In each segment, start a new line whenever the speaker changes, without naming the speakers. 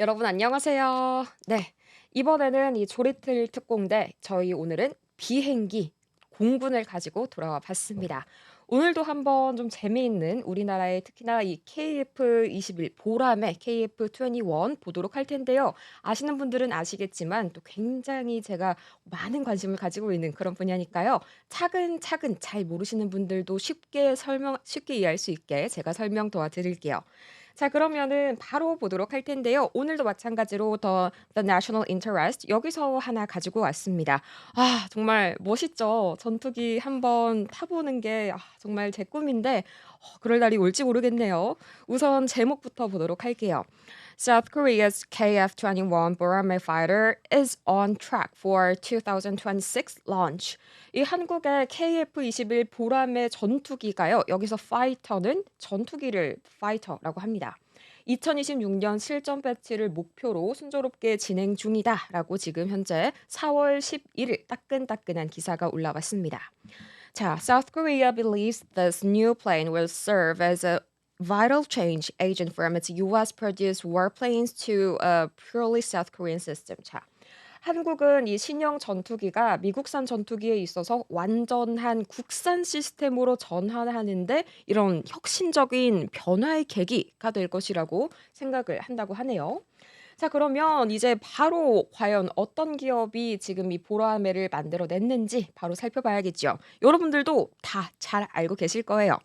여러분 안녕하세요. 네. 이번에는 이 조리틀 특공대 저희 오늘은 비행기 공군을 가지고 돌아와 봤습니다. 오늘도 한번 좀 재미있는 우리나라의 특히나 이 KF-21 보람의 KF-21 보도록 할 텐데요. 아시는 분들은 아시겠지만 또 굉장히 제가 많은 관심을 가지고 있는 그런 분야니까요. 차근차근 잘 모르시는 분들도 쉽게 이해할 수 있게 제가 설명 도와드릴게요. 자 그러면은 바로 보도록 할 텐데요. 오늘도 마찬가지로 The National Interest 여기서 하나 가지고 왔습니다. 아 정말 멋있죠. 전투기 한번 타 보는 게 정말 제 꿈인데 그럴 날이 올지 모르겠네요. 우선 제목부터 보도록 할게요. South Korea's KF-21 Boramei fighter is on track for 2026 launch. 이 한국의 KF-21 보람의 전투기가요. 여기서 파이터는 전투기를 파이터라고 합니다. 2026년 실전 배치를 목표로 순조롭게 진행 중이다라고 지금 현재 4월 11일 따끈따끈한 기사가 올라왔습니다. 자, South Korea believes this new plane will serve as a vital change agent from its US-produced warplanes to a purely South Korean system. 자, 한국은 이 신형 전투기가 미국산 전투기에 있어서 완전한 국산 시스템으로 전환하는데 이런 혁신적인 변화의 계기가 될 것이라고 생각을 한다고 하네요. 자 그러면 이제 바로 과연 어떤 기업이 지금 이 보라매를 만들어 냈는지 바로 살펴봐야겠죠. 여러분들도 다 잘 알고 계실 거예요.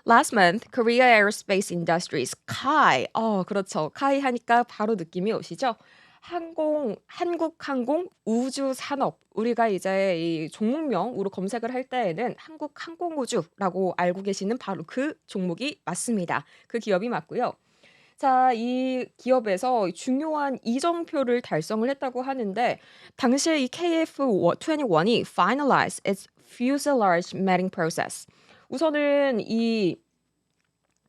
Last month, Korea Aerospace Industries, KAI. 그렇죠. KAI 하니까 바로 느낌이 오시죠? 한국항공 우주산업. 우리가 이제 이 종목명으로 검색을 할 때에는 한국항공우주라고 알고 계시는 바로 그 종목이 맞습니다. 그 기업이 맞고요. 자, 이 기업에서 중요한 이정표를 달성을 했다고 하는데 당시에 이 KF-21이 finalize its fuselage matting process. 우선은 이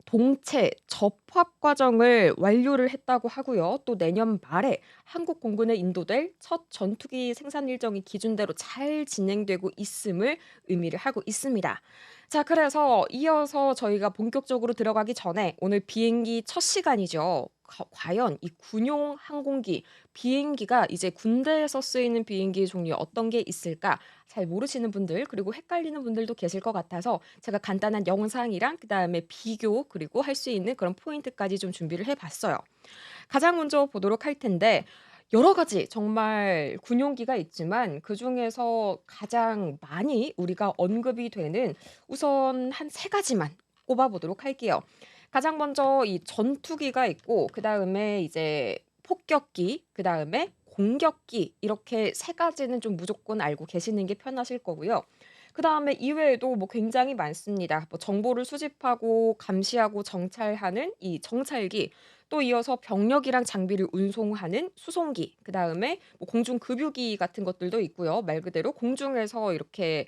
동체 접합 과정을 완료를 했다고 하고요. 또 내년 말에 한국 공군에 인도될 첫 전투기 생산 일정이 기준대로 잘 진행되고 있음을 의미를 하고 있습니다. 자, 그래서 이어서 저희가 본격적으로 들어가기 전에 오늘 비행기 첫 시간이죠. 과연 이 군용 항공기, 비행기가 이제 군대에서 쓰이는 비행기 종류 어떤 게 있을까? 잘 모르시는 분들 그리고 헷갈리는 분들도 계실 것 같아서 제가 간단한 영상이랑 그다음에 비교 그리고 할 수 있는 그런 포인트까지 좀 준비를 해 봤어요. 가장 먼저 보도록 할 텐데 여러 가지 정말 군용기가 있지만 그중에서 가장 많이 우리가 언급이 되는 우선 한 세 가지만 꼽아 보도록 할게요. 가장 먼저 이 전투기가 있고 그다음에 이제 폭격기, 그다음에 공격기 이렇게 세 가지는 좀 무조건 알고 계시는 게 편하실 거고요. 그다음에 이외에도 뭐 굉장히 많습니다. 뭐 정보를 수집하고 감시하고 정찰하는 이 정찰기, 또 이어서 병력이랑 장비를 운송하는 수송기, 그다음에 뭐 공중 급유기 같은 것들도 있고요. 말 그대로 공중에서 이렇게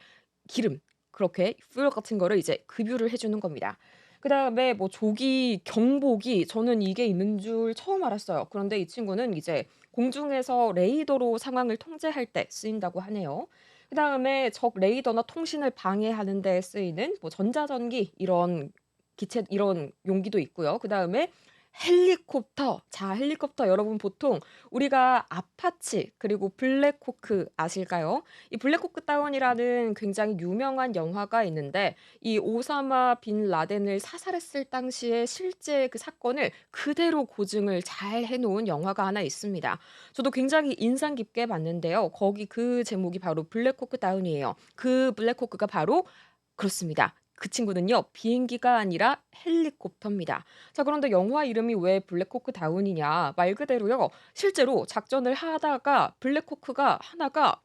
기름 그렇게 fuel 같은 거를 이제 급유를 해 주는 겁니다. 그다음에 뭐 조기 경보기 저는 이게 있는 줄 처음 알았어요. 그런데 이 친구는 이제 공중에서 레이더로 상황을 통제할 때 쓰인다고 하네요. 그다음에 적 레이더나 통신을 방해하는 데 쓰이는 뭐 전자전기 이런 기체 이런 용기도 있고요. 그다음에 헬리콥터. 자 헬리콥터 여러분 보통 우리가 아파치 그리고 블랙호크 아실까요? 이 블랙호크 다운이라는 굉장히 유명한 영화가 있는데 이 오사마 빈 라덴을 사살했을 당시에 실제 그 사건을 그대로 고증을 잘 해 놓은 영화가 하나 있습니다. 저도 굉장히 인상 깊게 봤는데요. 거기 그 제목이 바로 블랙호크 다운이에요. 그 블랙호크가 바로 그렇습니다. 그 친구는요. 비행기가 아니라 헬리콥터입니다. 자 그런데 영화 이름이 왜 블랙호크 다운이냐. 말 그대로요. 실제로 작전을 하다가 블랙호크가 하나가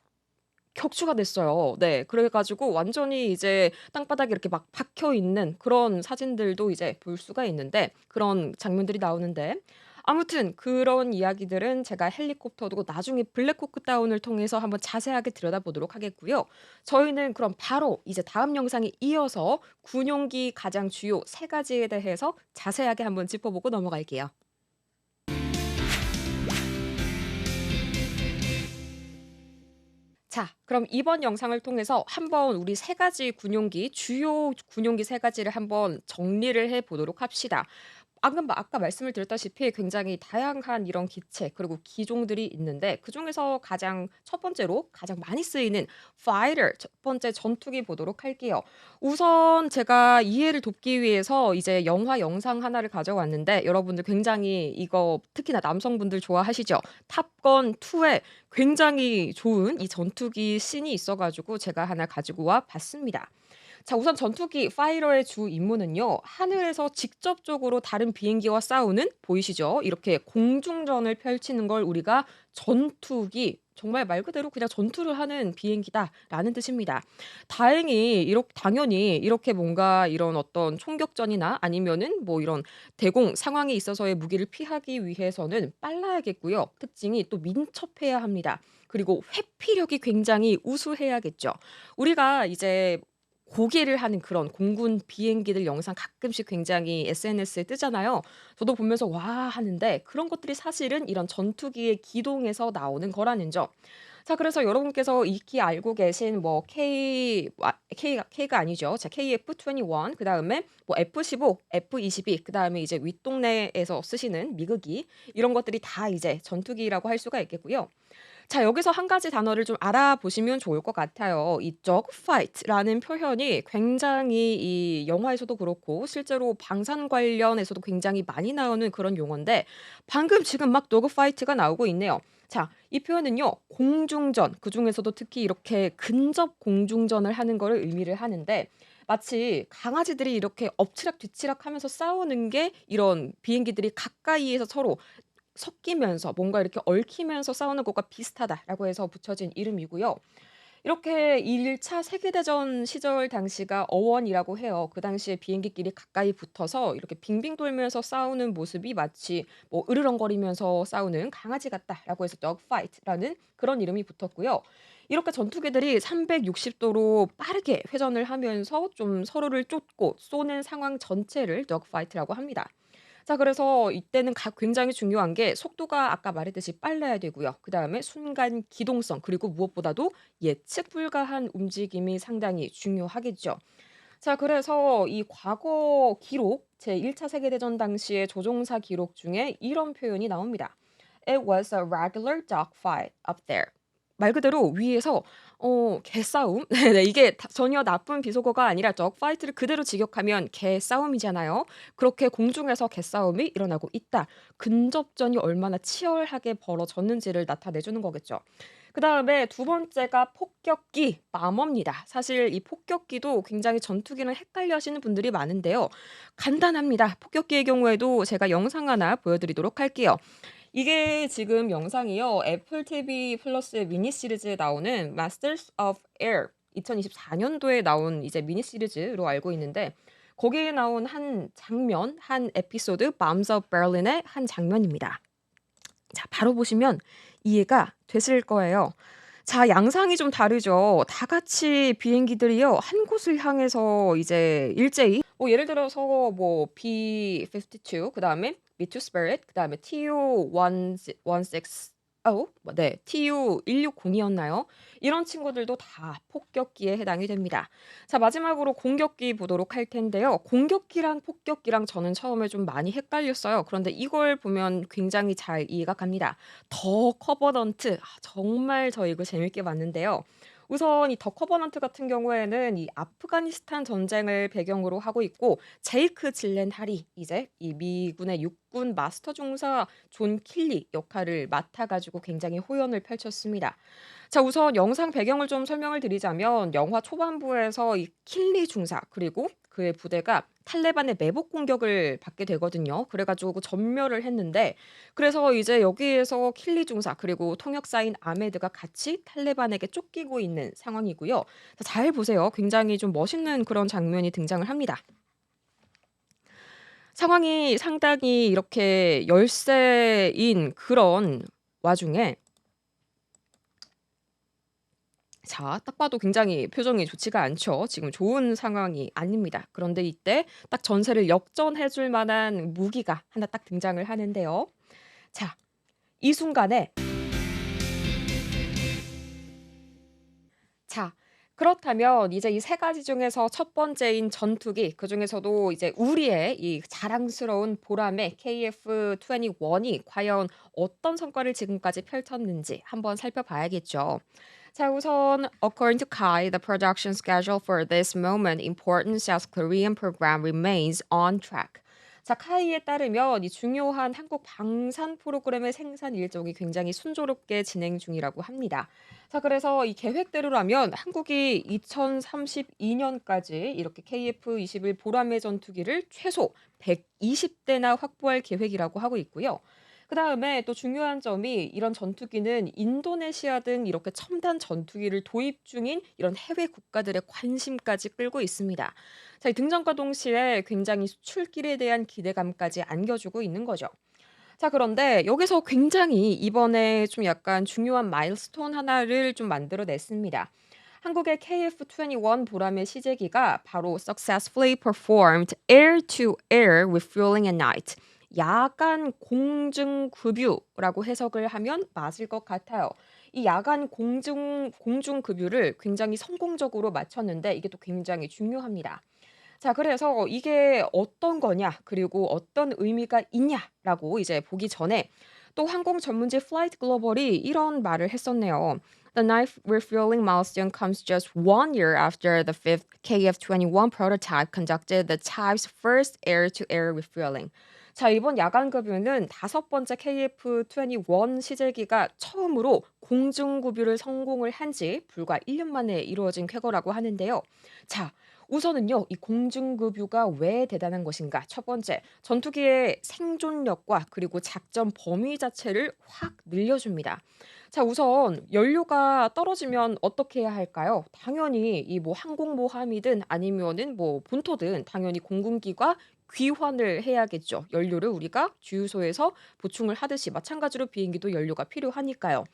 격추가 됐어요. 네. 그래 가지고 완전히 이제 땅바닥에 이렇게 막 박혀 있는 그런 사진들도 이제 볼 수가 있는데 그런 장면들이 나오는데 아무튼 그런 이야기들은 제가 헬리콥터도 나중에 블랙호크 다운을 통해서 한번 자세하게 들여다보도록 하겠고요. 저희는 그럼 바로 이제 다음 영상에 이어서 군용기 가장 주요 세 가지에 대해서 자세하게 한번 짚어보고 넘어갈게요. 자, 그럼 이번 영상을 통해서 한번 우리 세 가지 군용기, 주요 군용기 세 가지를 한번 정리를 해 보도록 합시다. 아까 말씀을 드렸다시피 굉장히 다양한 이런 기체 그리고 기종들이 있는데 그중에서 가장 첫 번째로 가장 많이 쓰이는 fighter 첫 번째 전투기 보도록 할게요. 우선 제가 이해를 돕기 위해서 이제 영화 영상 하나를 가져왔는데 여러분들 굉장히 이거 특히나 남성분들 좋아하시죠? 탑건 2에 굉장히 좋은 이 전투기 씬이 있어 가지고 제가 하나 가지고 와 봤습니다. 자 우선 전투기 파이터의 주 임무는요. 하늘에서 직접적으로 다른 비행기와 싸우는 보이시죠? 이렇게 공중전을 펼치는 걸 우리가 전투기 정말 말 그대로 그냥 전투를 하는 비행기다라는 뜻입니다. 당연히 이렇게 뭔가 이런 어떤 총격전이나 아니면은 뭐 이런 대공 상황에 있어서의 무기를 피하기 위해서는 빨라야겠고요. 특징이 또 민첩해야 합니다. 그리고 회피력이 굉장히 우수해야겠죠. 우리가 이제 고개를 하는 그런 공군 비행기들 영상 가끔씩 굉장히 SNS에 뜨잖아요. 저도 보면서 '와.' 하는데 그런 것들이 사실은 이런 전투기의 기동에서 나오는 거라는 점. 자 그래서 여러분께서 익히 알고 계신 뭐 K가 아니죠. 자 KF-21 그다음에 뭐 F-15, F-22 그다음에 이제 윗동네에서 쓰시는 미국이 이런 것들이 다 이제 전투기라고 할 수가 있겠고요. 자 여기서 한 가지 단어를 좀 알아보시면 좋을 것 같아요. 이 dogfight라는 표현이 굉장히 이 영화에서도 그렇고 실제로 방산 관련해서도 굉장히 많이 나오는 그런 용어인데 방금 지금 막 dogfight가 나오고 있네요. 자 이 표현은요. 공중전 그중에서도 특히 이렇게 근접 공중전을 하는 거를 의미를 하는데 마치 강아지들이 이렇게 엎치락뒤치락하면서 싸우는 게 이런 비행기들이 가까이에서 서로 섞이면서 뭔가 이렇게 얽히면서 싸우는 것과 비슷하다라고 해서 붙여진 이름이고요. 이렇게 1차 세계대전 시절 당시가 어원이라고 해요. 그 당시에 비행기끼리 가까이 붙어서 이렇게 빙빙 돌면서 싸우는 모습이 마치 뭐 으르렁거리면서 싸우는 강아지 같다라고 해서 dogfight라는 그런 이름이 붙었고요. 이렇게 전투기들이 360도로 빠르게 회전을 하면서 좀 서로를 쫓고 쏘는 상황 전체를 dogfight라고 합니다. 자 그래서 이때는 굉장히 중요한 게 속도가 아까 말했듯이 빨라야 되고요. 그다음에 순간 기동성 그리고 무엇보다도 예측 불가한 움직임이 상당히 중요하겠죠. 자 그래서 이 과거 기록 제1차 세계대전 당시의 조종사 기록 중에 이런 표현이 나옵니다. "It was a regular dogfight up there." 말 그대로 위에서 개싸움 네네 이게 전혀 나쁜 비속어가 아니라 dogfight를 그대로 직역하면 개싸움이잖아요. 그렇게 공중에서 개싸움이 일어나고 있다. 근접전이 얼마나 치열하게 벌어졌는지를 나타내 주는 거겠죠. 그다음에 두 번째가 폭격기 마머입니다. 사실 이 폭격기도 굉장히 전투기랑 헷갈려 하시는 분들이 많은데요. 간단합니다. 폭격기의 경우에도 제가 영상 하나 보여 드리도록 할게요. 이게 지금 영상이요. 애플 TV 플러스의 미니 시리즈에 나오는 Masters of Air 2024 년도에 나온 이제 미니 시리즈로 알고 있는데 거기에 나온 한 장면, 한 에피소드 Bombs of Berlin의 한 장면입니다. 자 바로 보시면 이해가 되실 거예요. 자 양상이 좀 다르죠. 다 같이 비행기들이요. 한 곳을 향해서 이제 일제히 뭐 예를 들어서 뭐 B-52 그다음에 B-2 Spirit 그다음에 TU-116 네. TU-160이었나요? 이런 친구들도 다 폭격기에 해당이 됩니다. 자 마지막으로 공격기 보도록 할 텐데요. 공격기랑 폭격기랑 저는 처음에 좀 많이 헷갈렸어요. 그런데 이걸 보면 굉장히 잘 이해가 갑니다. 더 커버넌트 정말 저 이거 재밌게 봤는데요. 우선 이 더 커버넌트 같은 경우에는 이 아프가니스탄 전쟁을 배경으로 하고 있고 제이크 질렌할이 이제 이 미군의 육군 마스터 중사 존 킬리 역할을 맡아 가지고 굉장히 호연을 펼쳤습니다. 자 우선 영상 배경을 좀 설명을 드리자면 영화 초반부에서 이 킬리 중사 그리고 그의 부대가 탈레반의 매복 공격을 받게 되거든요. 그래 가지고 전멸을 했는데 그래서 이제 여기에서 킬리 중사 그리고 통역사인 아메드가 같이 탈레반에게 쫓기고 있는 상황이고요. 자 잘 보세요. 굉장히 좀 멋있는 그런 장면이 등장을 합니다. 상황이 상당히 이렇게 열세인 그런 와중에 자 딱 봐도 굉장히 표정이 좋지가 않죠. 지금 좋은 상황이 아닙니다. 그런데 이때 딱 전세를 역전해 줄 만한 무기가 하나 딱 등장을 하는데요. 자 이 순간에 자 그렇다면 이제 이 세 가지 중에서 첫 번째인 전투기, 그중에서도 이제 우리의 이 자랑스러운 보람의 KF-21이 과연 어떤 성과를 지금까지 펼쳤는지 한번 살펴봐야겠죠. 자, 우선 according to Kai, the production schedule for this moment important South Korean program remains on track. 자, 카이에 따르면 이 중요한 한국 방산 프로그램의 생산 일정이 굉장히 순조롭게 진행 중이라고 합니다. 자, 그래서 이 계획대로라면 한국이 2032년까지 이렇게 KF-21 보람의 전투기를 최소 120대나 확보할 계획이라고 하고 있고요. 그다음에 또 중요한 점이 이런 전투기는 인도네시아 등 이렇게 첨단 전투기를 도입 중인 이런 해외 국가들의 관심까지 끌고 있습니다. 자, 이 등장과 동시에 굉장히 수출길에 대한 기대감까지 안겨주고 있는 거죠. 자, 그런데 여기서 굉장히 이번에 좀 약간 중요한 마일스톤 하나를 좀 만들어 냈습니다. 한국의 KF-21 보람의 시제기가 바로 successfully performed air-to-air refueling at night. 야간 공중 급유라고 해석을 하면 맞을 것 같아요. 이 야간 공중 급유를 굉장히 성공적으로 마쳤는데 이게 또 굉장히 중요합니다. 자, 그래서 이게 어떤 거냐, 그리고 어떤 의미가 있냐라고 이제 보기 전에 또 항공 전문지 플라이트 글로벌이 이런 말을 했었네요. The ninth refueling milestone comes just 1 year after the fifth KF-21 prototype conducted the type's first air-to-air refueling. 자, 이번 야간 급유는 다섯 번째 KF-21 시제기가 처음으로 공중 급유를 성공을 한 지 불과 1년 만에 이루어진 쾌거라고 하는데요. 자, 우선은요, 이 공중급유가 왜 대단한 것인가? 첫 번째, 전투기의 생존력과 그리고 작전 범위 자체를 확 늘려줍니다. 자, 우선 연료가 떨어지면 어떻게 해야 할까요? 당연히 이 뭐 항공모함이든 아니면은 뭐 본토든 당연히 공군기가 귀환을 해야겠죠. 연료를 우리가 주유소에서 보충을 하듯이 마찬가지로 비행기도 연료가 필요하니까요.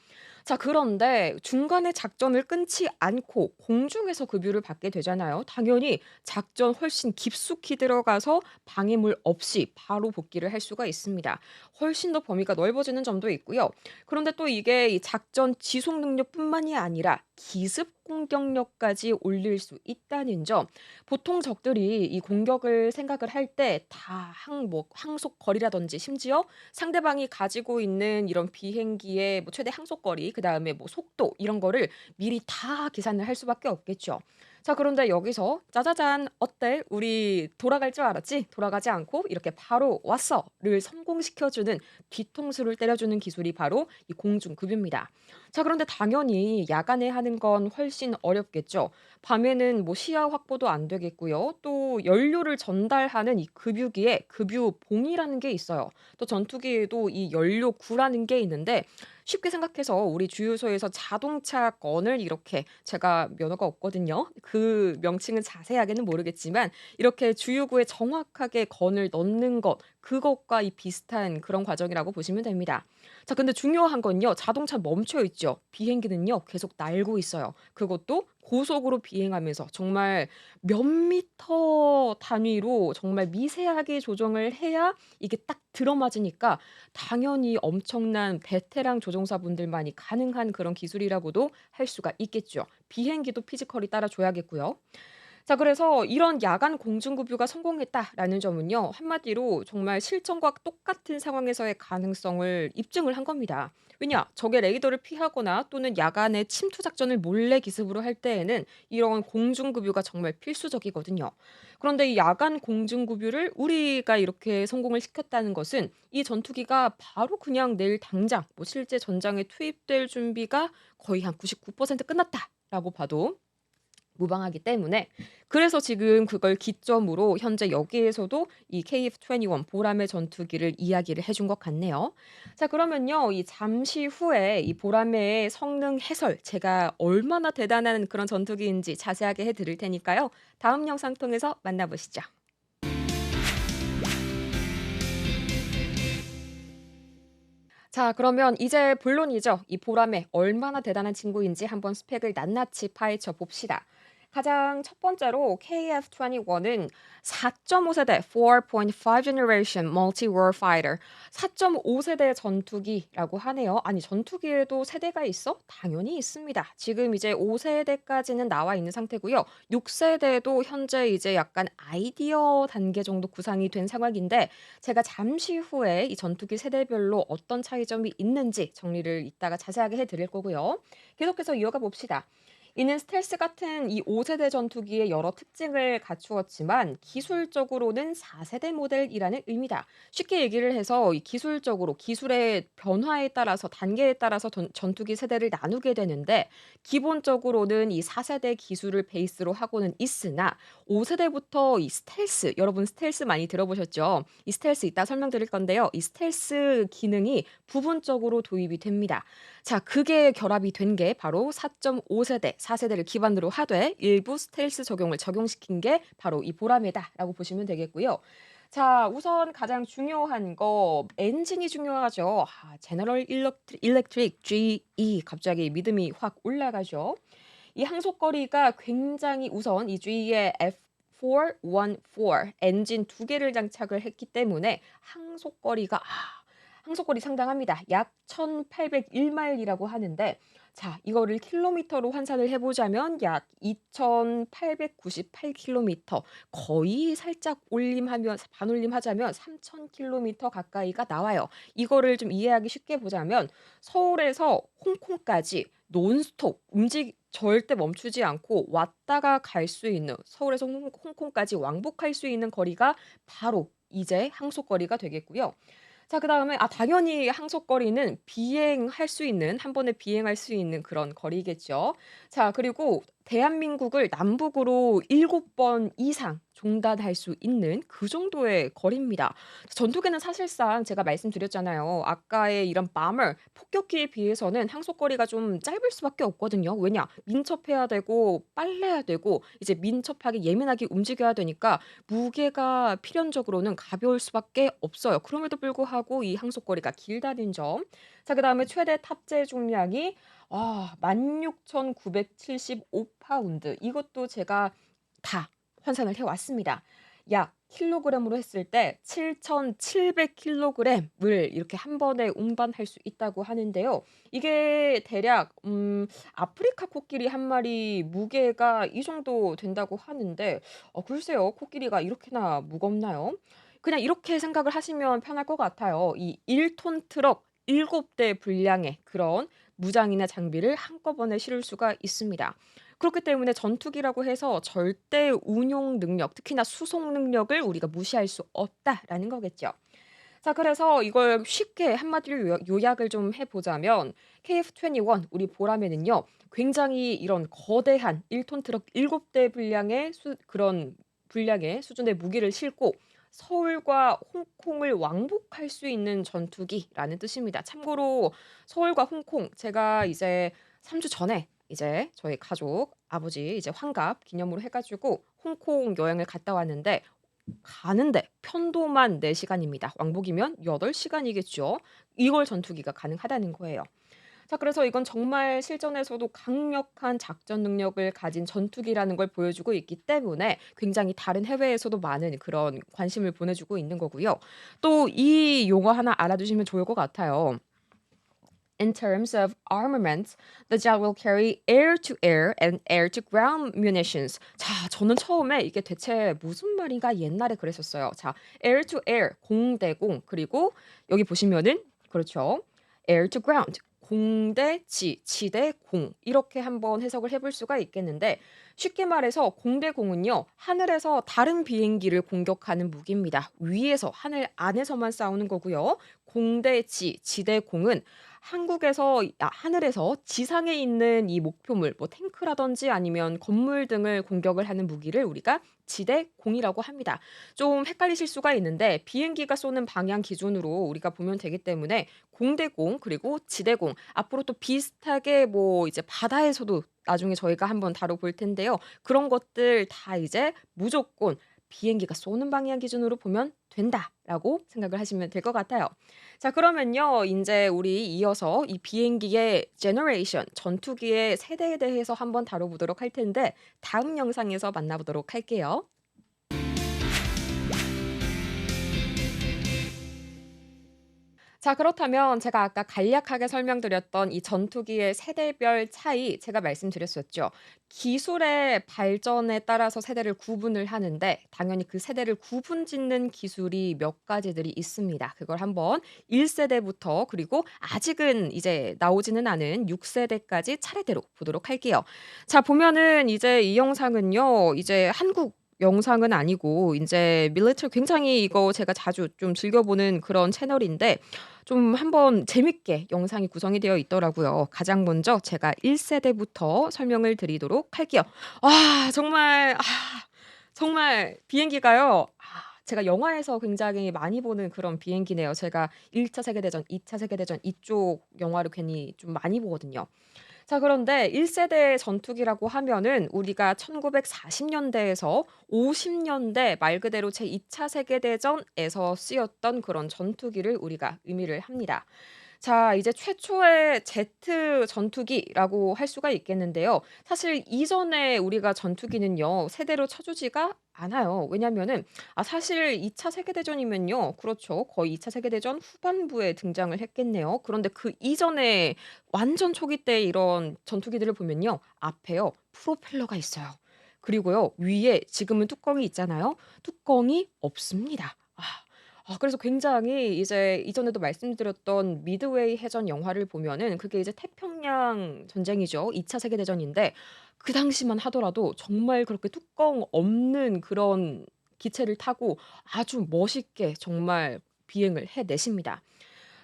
자, 그런데 중간에 작전을 끊지 않고 공중에서 급유를 받게 되잖아요. 당연히 작전 훨씬 깊숙이 들어가서 방해물 없이 바로 복귀를 할 수가 있습니다. 훨씬 더 범위가 넓어지는 점도 있고요. 그런데 또 이게 이 작전 지속 능력뿐만이 아니라 기습 공격력까지 올릴 수 있다는 점. 보통 적들이 이 공격을 생각을 할 때 다 항속 거리라든지 심지어 상대방이 가지고 있는 이런 비행기의 뭐 최대 항속거리, 그다음에 뭐 속도 이런 거를 미리 다 계산을 할 수밖에 없겠죠. 자, 그런데 여기서 짜자잔 "어때? 우리 돌아갈 줄 알았지? 돌아가지 않고 이렇게 바로 왔어."를 성공시켜 주는 뒤통수를 때려 주는 기술이 바로 이 공중급유입니다. 자, 그런데 당연히 야간에 하는 건 훨씬 어렵겠죠. 밤에는 뭐 시야 확보도 안 되겠고요. 또 연료를 전달하는 이 급유기에 급유봉이라는 게 있어요. 또 전투기에도 이 연료구라는 게 있는데 쉽게 생각해서 우리 주유소에서 자동차 건을 이렇게, 제가 면허가 없거든요. 그 명칭은 자세하게는 모르겠지만 이렇게 주유구에 정확하게 건을 넣는 것, 그것과 이 비슷한 그런 과정이라고 보시면 됩니다. 자, 근데 중요한 건요. 자동차 멈춰 있죠. 비행기는요. 계속 날고 있어요. 그것도 고속으로 비행하면서 정말 몇 미터 단위로 정말 미세하게 조정을 해야 이게 딱 들어맞으니까 당연히 엄청난 베테랑 조종사분들만이 가능한 그런 기술이라고도 할 수가 있겠죠. 비행기도 피지컬이 따라줘야겠고요. 자, 그래서 이런 야간 공중급유가 성공했다라는 점은요. 한마디로 정말 실전과 똑같은 상황에서의 가능성을 입증을 한 겁니다. 왜냐? 적의 레이더를 피하거나 또는 야간에 침투 작전을 몰래 기습으로 할 때에는 이런 공중급유가 정말 필수적이거든요. 그런데 이 야간 공중급유를 우리가 이렇게 성공을 시켰다는 것은 이 전투기가 바로 그냥 내일 당장 뭐 실제 전장에 투입될 준비가 거의 한 99% 끝났다라고 봐도 무방하기 때문에, 그래서 지금 그걸 기점으로 현재 여기에서도 이 KF-21 보람의 전투기를 이야기를 해준 것 같네요. 자, 그러면요. 이 잠시 후에 이 보람의 성능 해설, 제가 얼마나 대단한 그런 전투기인지 자세하게 해 드릴 테니까요. 다음 영상 통해서 만나보시죠. 자, 그러면 이제 본론이죠. 이 보람의 얼마나 대단한 친구인지 한번 스펙을 낱낱이 파헤쳐 봅시다. 가장 첫 번째로 KF-21은 4.5세대 4.5 generation multi-war fighter 4.5세대 전투기라고 하네요. 아니 전투기에도 세대가 있어? 당연히 있습니다. 지금 이제 5세대까지는 나와 있는 상태고요. 6세대도 현재 이제 약간 아이디어 단계 정도 구상이 된 상황인데 제가 잠시 후에 이 전투기 세대별로 어떤 차이점이 있는지 정리를 이따가 자세하게 해 드릴 거고요. 계속해서 이어가 봅시다. 이는 스텔스 같은 이 5세대 전투기의 여러 특징을 갖추었지만 기술적으로는 4세대 모델이라는 의미다. 쉽게 얘기를 해서 이 기술적으로 기술의 변화에 따라서 단계에 따라서 전투기 세대를 나누게 되는데 기본적으로는 이 4세대 기술을 베이스로 하고는 있으나 5세대부터 이 스텔스 여러분 스텔스 많이 들어보셨죠? 이 스텔스 이따 설명드릴 건데요. 이 스텔스 기능이 부분적으로 도입이 됩니다. 자, 그게 결합이 된 게 바로 4.5세대, 4세대를 기반으로 하되 일부 스텔스 적용을 적용시킨 게 바로 이 보라매다라고 보시면 되겠고요. 자, 우선 가장 중요한 거 엔진이 중요하죠. 제너럴 일렉트릭 GE 갑자기 믿음이 확 올라가죠. 이 항속거리가 굉장히 우선 이 GE의 F414 엔진 두 개를 장착을 했기 때문에 항속거리 상당합니다. 약 1,801마일이라고 하는데 자, 이거를 킬로미터로 환산을 해 보자면 약 2,898킬로미터 거의 살짝 반올림하자면 3,000킬로미터 가까이가 나와요. 이거를 좀 이해하기 쉽게 보자면 서울에서 홍콩까지 논스톱 절대 멈추지 않고 왔다가 갈 수 있는 서울에서 홍콩까지 왕복할 수 있는 거리가 바로 이제 항속거리가 되겠고요. 자 그다음에 당연히 항속거리는 비행할 수 있는 한 번에 비행할 수 있는 그런 거리겠죠. 자 그리고 대한민국을 남북으로 7번 이상 종단할 수 있는 그 정도의 거리입니다. 전투기는 사실상 제가 말씀드렸잖아요. 아까의 이런 bomber 폭격기에 비해서는 항속거리가 좀 짧을 수밖에 없거든요. 왜냐? 민첩해야 되고 빨라야 되고 이제 민첩하게 예민하게 움직여야 되니까 무게가 필연적으로는 가벼울 수밖에 없어요. 그럼에도 불구하고 이 항속거리가 길다는 점. 자 그다음에 최대 탑재 중량이 16,975 파운드. 이것도 제가 다 환산을 해 왔습니다. 약 킬로그램으로 했을 때 7,700 킬로그램을 이렇게 한 번에 운반할 수 있다고 하는데요. 이게 대략 아프리카 코끼리 한 마리 무게가 이 정도 된다고 하는데 글쎄요. 코끼리가 이렇게나 무겁나요? 그냥 이렇게 생각을 하시면 편할 것 같아요. 이 1톤 트럭 7대 분량의 그런 무장이나 장비를 한꺼번에 실을 수가 있습니다. 그렇기 때문에 전투기라고 해서 절대 운용 능력, 특히나 수송 능력을 우리가 무시할 수 없다라는 거겠죠. 자 그래서 이걸 쉽게 한마디로 요약을 좀 해 보자면 KF-21 우리 보라매는요. 굉장히 이런 거대한 1톤 트럭 7대 분량의 그런 분량의 수준의 무기를 싣고 서울과 홍콩을 왕복할 수 있는 전투기라는 뜻입니다. 참고로 서울과 홍콩 제가 이제 3주 전에 이제 저희 가족 아버지 이제 환갑 기념으로 해 가지고 홍콩 여행을 갔다 왔는데 가는데 편도만 4 시간입니다. 왕복이면 8 시간이겠죠. 이걸 전투기가 가능하다는 거예요. 자 그래서 이건 정말 실전에서도 강력한 작전 능력을 가진 전투기라는 걸 보여주고 있기 때문에 굉장히 다른 해외에서도 많은 그런 관심을 보내주고 있는 거고요. 또 이 용어 하나 알아두시면 좋을 것 같아요. In terms of armaments, the jet will carry air-to-air and air-to-ground munitions. 자, 저는 처음에 이게 대체 무슨 말인가 옛날에 그랬었어요. 자, air-to-air, 공대공, 그리고 여기 보시면은 그렇죠. air-to-ground, 공대 지, 지대 공 이렇게 한번 해석을 해볼 수가 있겠는데 쉽게 말해서 공대공은요 하늘에서 다른 비행기를 공격하는 무기입니다. 위에서 하늘 안에서만 싸우는 거고요. 공대지, 지대공은 하늘에서 지상에 있는 이 목표물 뭐 탱크라든지 아니면 건물 등을 공격을 하는 무기를 우리가 지대공이라고 합니다. 좀 헷갈리실 수가 있는데 비행기가 쏘는 방향 기준으로 우리가 보면 되기 때문에 공대공 그리고 지대공 앞으로 또 비슷하게 뭐 이제 바다에서도 나중에 저희가 한번 다뤄볼 텐데요. 그런 것들 다 이제 무조건 비행기가 쏘는 방향 기준으로 보면 된다라고 생각을 하시면 될 것 같아요. 자, 그러면요. 인제 우리 이어서 이 비행기의 generation 전투기의 세대에 대해서 한번 다뤄보도록 할 텐데 다음 영상에서 만나보도록 할게요. 자, 그렇다면 제가 아까 간략하게 설명드렸던 이 전투기의 세대별 차이 제가 말씀드렸었죠. 기술의 발전에 따라서 세대를 구분을 하는데 당연히 그 세대를 구분짓는 기술이 몇 가지들이 있습니다. 그걸 한번 1 세대부터 그리고 아직은 이제 나오지는 않은 6 세대까지 차례대로 보도록 할게요. 자, 보면은 이제 이 영상은요. 이제 한국 영상은 아니고 인제 밀리터리 굉장히 이거 제가 자주 좀 즐겨 보는 그런 채널인데 좀 한번 재밌게 영상이 구성이 되어 있더라고요. 가장 먼저 제가 1 세대부터 설명을 드리도록 할게요. 정말 비행기가요. 제가 영화에서 굉장히 많이 보는 그런 비행기네요. 제가 1차 세계대전, 2차 세계대전 이쪽 영화를 괜히 좀 많이 보거든요. 자, 그런데 1 세대 전투기라고 하면은 우리가 1940 년대에서 50 년대 말 그대로 제2차 세계대전에서 쓰였던 그런 전투기를 우리가 의미를 합니다. 자, 이제 최초의 제트 전투기라고 할 수가 있겠는데요. 사실 이전에 우리가 전투기는요. 세대로 쳐주지가 않아요. 왜냐면은 사실 2차 세계대전이면요. 그렇죠. 거의 2차 세계대전 후반부에 등장을 했겠네요. 그런데 그 이전에 완전 초기 때 이런 전투기들을 보면요. 앞에요. 프로펠러가 있어요. 그리고요. 위에 지금은 뚜껑이 있잖아요. 뚜껑이 없습니다. 그래서 굉장히 이제 이전에도 말씀드렸던 미드웨이 해전 영화를 보면은 그게 이제 태평양 전쟁이죠. 2차 세계대전인데 그 당시만 하더라도 정말 그렇게 뚜껑 없는 그런 기체를 타고 아주 멋있게 정말 비행을 해내십니다.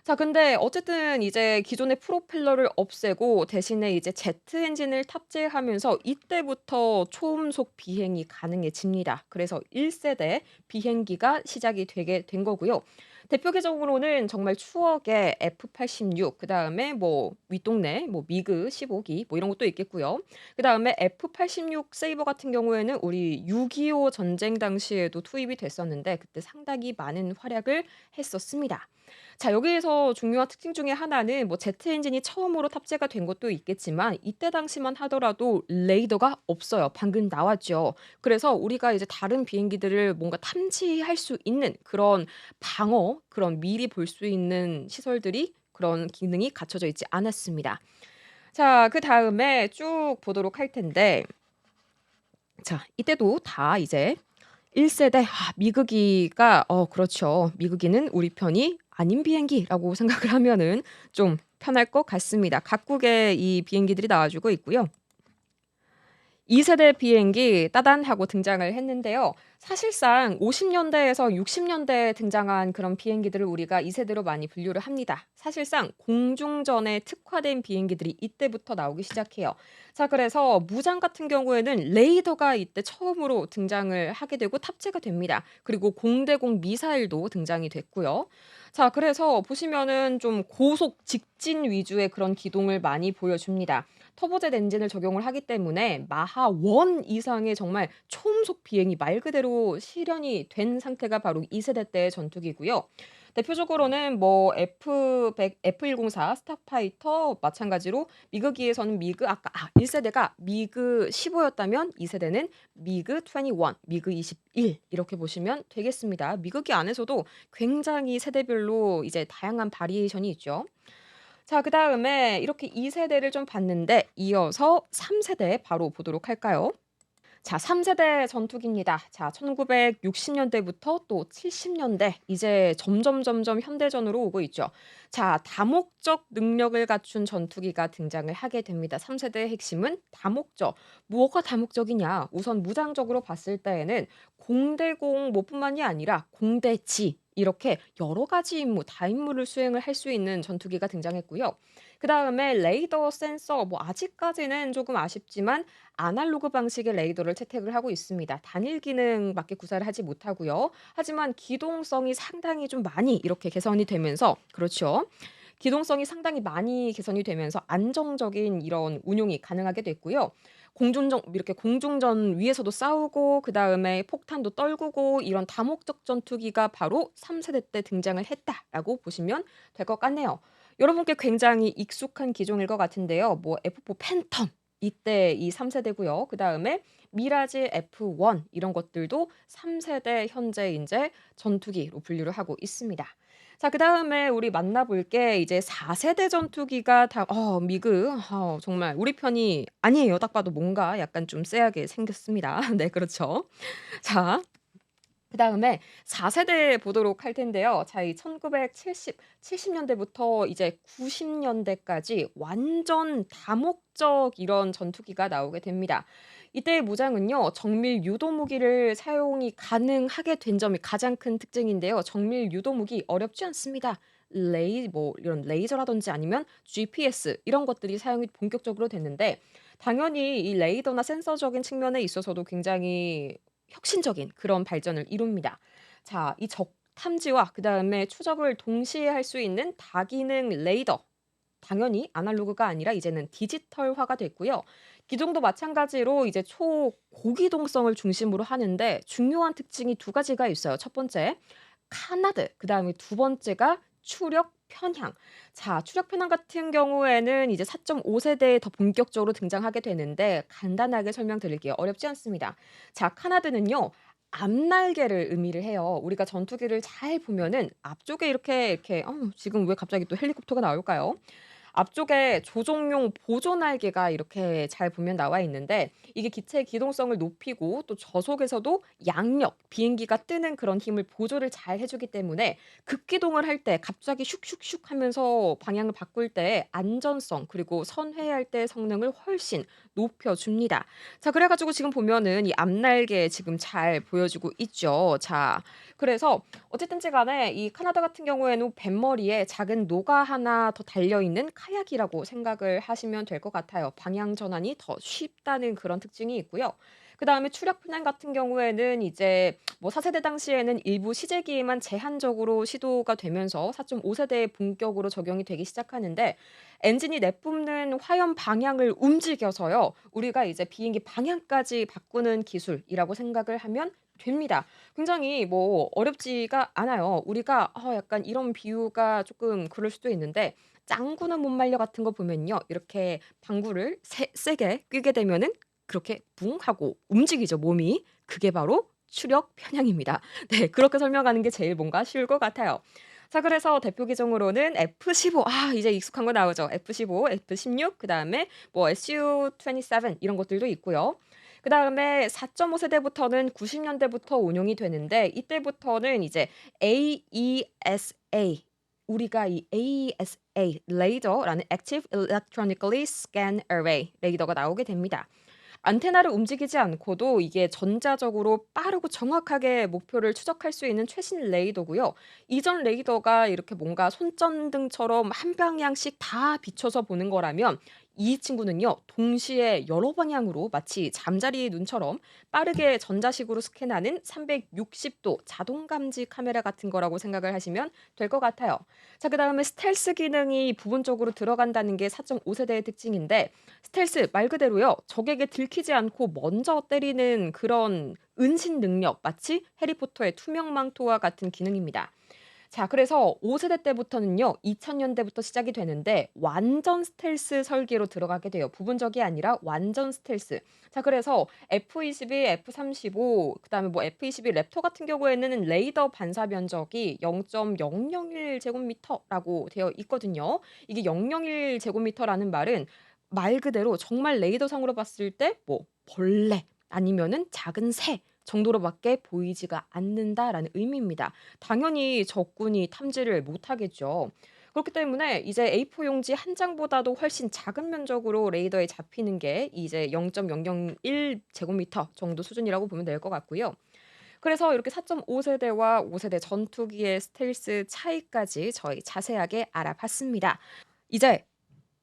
자, 근데 어쨌든 이제 기존의 프로펠러를 없애고 대신에 이제 제트 엔진을 탑재하면서 이때부터 초음속 비행이 가능해집니다. 그래서 1 세대 비행기가 시작이 되게 된 거고요. 대표 계종으로는 정말 추억의 F-86 그다음에 뭐 윗동네 뭐 미그 15기 뭐 이런 것도 있겠고요. 그다음에 F-86 세이버 같은 경우에는 우리 6.25 전쟁 당시에도 투입이 됐었는데 그때 상당히 많은 활약을 했었습니다. 자, 여기에서 중요한 특징 중에 하나는 뭐 제트 엔진이 처음으로 탑재가 된 것도 있겠지만 이때 당시만 하더라도 레이더가 없어요. 방금 나왔죠. 그래서 우리가 이제 다른 비행기들을 뭔가 탐지할 수 있는 그런 방어, 그런 미리 볼 수 있는 시설들이 그런 기능이 갖춰져 있지 않았습니다. 자, 그다음에 쭉 보도록 할 텐데 자, 이때도 다 이제 1 세대 미국기가 그렇죠. 미국기는 우리 편이 아닌 비행기라고 생각을 하면은 좀 편할 것 같습니다. 각국의 이 비행기들이 나와 주고 있고요. 2 세대 비행기 따단 하고 등장을 했는데요. 사실상 50 년대에서 60 년대에 등장한 그런 비행기들을 우리가 2 세대로 많이 분류를 합니다. 사실상 공중전에 특화된 비행기들이 이때부터 나오기 시작해요. 자, 그래서 무장 같은 경우에는 레이더가 이때 처음으로 등장을 하게 되고 탑재가 됩니다. 그리고 공대공 미사일도 등장이 됐고요. 자, 그래서 보시면은 좀 고속 직진 위주의 그런 기동을 많이 보여줍니다. 터보젯 엔진을 적용을 하기 때문에 마하 1 이상의 정말 초음속 비행이 말 그대로 실현이 된 상태가 바로 2 세대 때의 전투기고요. 대표적으로는 뭐 F104 스타파이터 마찬가지로 미그기에서는 미그 아까 1 세대가 미그 15 였다면 2 세대는 미그 21, 미그 21 이렇게 보시면 되겠습니다. 미그기 안에서도 굉장히 세대별로 이제 다양한 바리에이션이 있죠. 자, 그다음에 이렇게 2 세대를 좀 봤는데 이어서 3 세대 바로 보도록 할까요? 자, 3 세대 전투기입니다. 자, 1960 년대부터 또 70 년대 이제 점점 현대전으로 오고 있죠. 자, 다목적 능력을 갖춘 전투기가 등장을 하게 됩니다. 3 세대의 핵심은 다목적. 뭐가 다목적이냐? 우선 무장적으로 봤을 때에는 공대공 뭐 뿐만이 아니라 공대지 이렇게 여러 가지 임무, 다임무를 수행을 할 수 있는 전투기가 등장했고요. 그다음에 레이더 센서 뭐 아직까지는 조금 아쉽지만 아날로그 방식의 레이더를 채택을 하고 있습니다. 단일 기능밖에 구사를 하지 못하고요. 하지만 기동성이 상당히 좀 많이 이렇게 개선이 되면서 그렇죠. 기동성이 상당히 많이 개선이 되면서 안정적인 이런 운용이 가능하게 됐고요. 공중전 이렇게 공중전 위에서도 싸우고 그다음에 폭탄도 떨구고 이런 다목적 전투기가 바로 3 세대 때 등장을 했다라고 보시면 될 것 같네요. 여러분께 굉장히 익숙한 기종일 것 같은데요. 뭐 F4 팬텀 이때 이 3 세대고요. 그다음에 미라지 F1 이런 것들도 3 세대 현재 인제 전투기로 분류를 하고 있습니다. 자 그다음에 우리 만나볼 게 이제 4 세대 전투기가 다 미그 정말 우리 편이 아니에요. 딱 봐도 뭔가 약간 좀 쎄하게 생겼습니다. 네 그렇죠. 자 그다음에 4 세대 보도록 할 텐데요. 자 이 1970 년대부터 이제 90 년대까지 완전 다목적 이런 전투기가 나오게 됩니다. 이때의 무장은요. 정밀 유도 무기를 사용이 가능하게 된 점이 가장 큰 특징인데요. 정밀 유도 무기 어렵지 않습니다. 이런 레이저라든지 아니면 GPS 이런 것들이 사용이 본격적으로 됐는데 당연히 이 레이더나 센서적인 측면에 있어서도 굉장히 혁신적인 그런 발전을 이룹니다. 자, 이 적 탐지와 그다음에 추적을 동시에 할 수 있는 다기능 레이더. 당연히 아날로그가 아니라 이제는 디지털화가 됐고요. 기종도 마찬가지로 이제 초고기동성을 중심으로 하는데 중요한 특징이 두 가지가 있어요. 첫 번째, 카나드. 그다음에 두 번째가 추력 편향. 자, 추력 편향 같은 경우에는 이제 4.5 세대에 더 본격적으로 등장하게 되는데 간단하게 설명드릴게요. 어렵지 않습니다. 자, 카나드는요. 앞날개를 의미를 해요. 우리가 전투기를 잘 보면은 앞쪽에 이렇게 지금 왜 갑자기 또 헬리콥터가 나올까요? 앞쪽에 조종용 보조 날개가 이렇게 잘 보면 나와 있는데 이게 기체의 기동성을 높이고 또 저속에서도 양력, 비행기가 뜨는 그런 힘을 보조를 잘 해 주기 때문에 급기동을 할 때 갑자기 슉슉슉 하면서 방향을 바꿀 때 안전성 그리고 선회할 때 성능을 훨씬 높여 줍니다. 자 그래 가지고 지금 보면은 이 앞날개 지금 잘 보여주고 있죠. 자 그래서 어쨌든지 간에 이 카나다 같은 경우에는 뱃머리에 작은 노가 하나 더 달려 있는 카약이라고 생각을 하시면 될 것 같아요. 방향 전환이 더 쉽다는 그런 특징이 있고요. 그다음에 추력 편향 같은 경우에는 이제 뭐 4 세대 당시에는 일부 시제기에만 제한적으로 시도가 되면서 4.5 세대에 본격으로 적용이 되기 시작하는데 엔진이 내뿜는 화염 방향을 움직여서요. 우리가 이제 비행기 방향까지 바꾸는 기술이라고 생각을 하면 됩니다. 굉장히 뭐 어렵지가 않아요. 우리가 약간 이런 비유가 쪼끔 그럴 수도 있는데 짱구는 못 말려 같은 거 보면요. 이렇게 방구를 세게 뀌게 되면은 그렇게 붕 하고 움직이죠 몸이. 그게 바로 추력 편향입니다. 네 그렇게 설명하는 게 제일 뭔가 쉬울 것 같아요. 자 그래서 대표 기종으로는 F-15 이제 익숙한 거 나오죠. F-15, F-16 그다음에 뭐 Su-27 이런 것들도 있고요. 그다음에 4.5 세대부터는 90 년대부터 운용이 되는데 이때부터는 이제 AESA 우리가 이 AESA 레이더라는 Active Electronically Scan Array 레이더가 나오게 됩니다. 안테나를 움직이지 않고도 이게 전자적으로 빠르고 정확하게 목표를 추적할 수 있는 최신 레이더고요. 이전 레이더가 이렇게 뭔가 손전등처럼 한 방향씩 다 비춰서 보는 거라면 이 친구는요. 동시에 여러 방향으로 마치 잠자리 눈처럼 빠르게 전자식으로 스캔하는 360도 자동 감지 카메라 같은 거라고 생각을 하시면 될 것 같아요. 자 그다음에 스텔스 기능이 부분적으로 들어간다는 게 4.5 세대의 특징인데 스텔스 말 그대로요. 적에게 들키지 않고 먼저 때리는 그런 은신 능력 마치 해리포터의 투명 망토와 같은 기능입니다. 자 그래서 5 세대 때부터는요. 2000 년대부터 시작이 되는데 완전 스텔스 설계로 들어가게 돼요. 부분적이 아니라 완전 스텔스. 자 그래서 F-22, F-35 그다음에 뭐 F-22 랩터 같은 경우에는 레이더 반사 면적이 0.001 제곱미터라고 되어 있거든요. 이게 0.01 제곱미터라는 말은 말 그대로 정말 레이더상으로 봤을 때 뭐 벌레 아니면은 작은 새 정도로밖에 보이지가 않는다라는 의미입니다. 당연히 적군이 탐지를 못하겠죠. 그렇기 때문에 이제 A4 용지 한 장보다도 훨씬 작은 면적으로 레이더에 잡히는 게 이제 0.001 제곱미터 정도 수준이라고 보면 될 것 같고요. 그래서 이렇게 4.5 세대와 5 세대 전투기의 스텔스 차이까지 저희 자세하게 알아봤습니다. 이제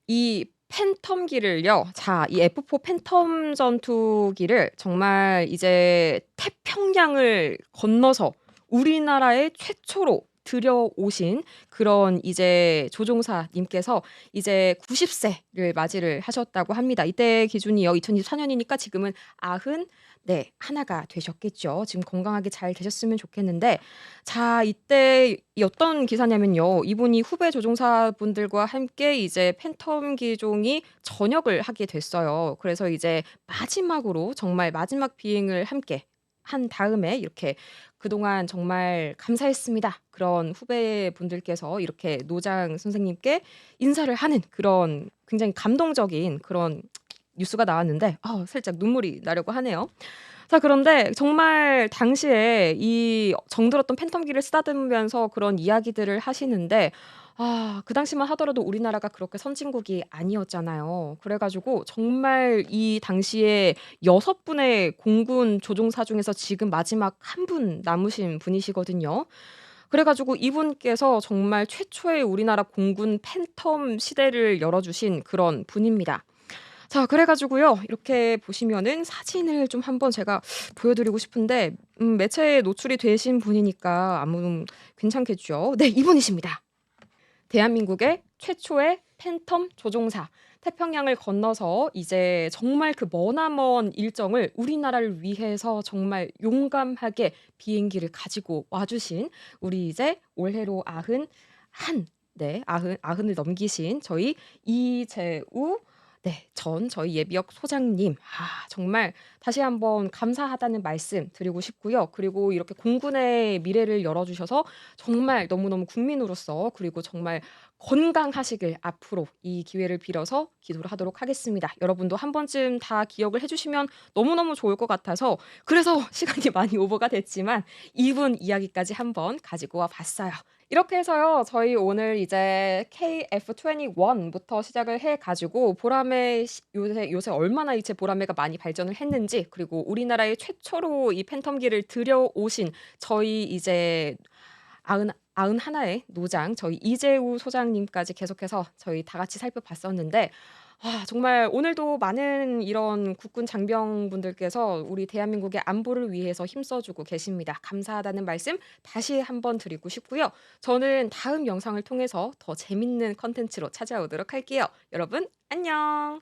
이 팬텀기를요. 자 이 F4 팬텀 전투기를 정말 이제 태평양을 건너서 우리나라에 최초로 들여오신 그런 이제 조종사님께서 이제 90 세를 맞이를 하셨다고 합니다. 이때 기준이요 2024년이니까 지금은 90 네 1가 되셨겠죠. 지금 건강하게 잘 되셨으면 좋겠는데 자 이때 이 어떤 기사냐면요. 이분이 후배 조종사분들과 함께 이제 팬텀 기종이 전역을 하게 됐어요. 그래서 이제 마지막으로 정말 마지막 비행을 함께 한 다음에 이렇게 "그동안 정말 감사했습니다." 그런 후배분들께서 이렇게 노장 선생님께 인사를 하는 그런 굉장히 감동적인 그런 뉴스가 나왔는데 살짝 눈물이 나려고 하네요. 자 그런데 정말 당시에 이 정들었던 팬텀기를 쓰다듬으면서 그런 이야기들을 하시는데 그 당시만 하더라도 우리나라가 그렇게 선진국이 아니었잖아요. 그래 가지고 정말 이 당시에 6 분의 공군 조종사 중에서 지금 마지막 1분 남으신 분이시거든요. 그래 가지고 이분께서 정말 최초의 우리나라 공군 팬텀 시대를 열어 주신 그런 분입니다. 자 그래 가지고요. 이렇게 보시면은 사진을 좀 한번 제가 보여 드리고 싶은데 매체에 노출이 되신 분이니까 아무 괜찮겠죠. 네 이분이십니다. 대한민국의 최초의 팬텀 조종사. 태평양을 건너서 이제 정말 그 머나먼 일정을 우리나라를 위해서 정말 용감하게 비행기를 가지고 와 주신 우리 이제 올해로 91 네 90을 넘기신 저희 이재우 네 전 저희 예비역 소장님 정말 다시 한번 감사하다는 말씀 드리고 싶고요. 그리고 이렇게 공군의 미래를 열어 주셔서 정말 너무너무 국민으로서 그리고 정말 건강하시길 앞으로 이 기회를 빌어서 기도를 하도록 하겠습니다. 여러분도 한 번쯤 다 기억을 해 주시면 너무너무 좋을 것 같아서 그래서 시간이 많이 오버가 됐지만 이분 이야기까지 한번 가지고 와 봤어요. 이렇게 해서요. 저희 오늘 이제 KF-21 부터 시작을 해 가지고 보라매 요새 얼마나 이제 보라매가 많이 발전을 했는지 그리고 우리나라의 최초로 이 팬텀기를 들여오신 저희 이제 아흔 91의 노장 저희 이재우 소장님까지 계속해서 저희 다 같이 살펴봤었는데 정말 오늘도 많은 이런 국군 장병분들께서 우리 대한민국의 안보를 위해서 힘써 주고 계십니다. 감사하다는 말씀 다시 한번 드리고 싶고요. 저는 다음 영상을 통해서 더 재밌는 콘텐츠로 찾아오도록 할게요. 여러분 안녕.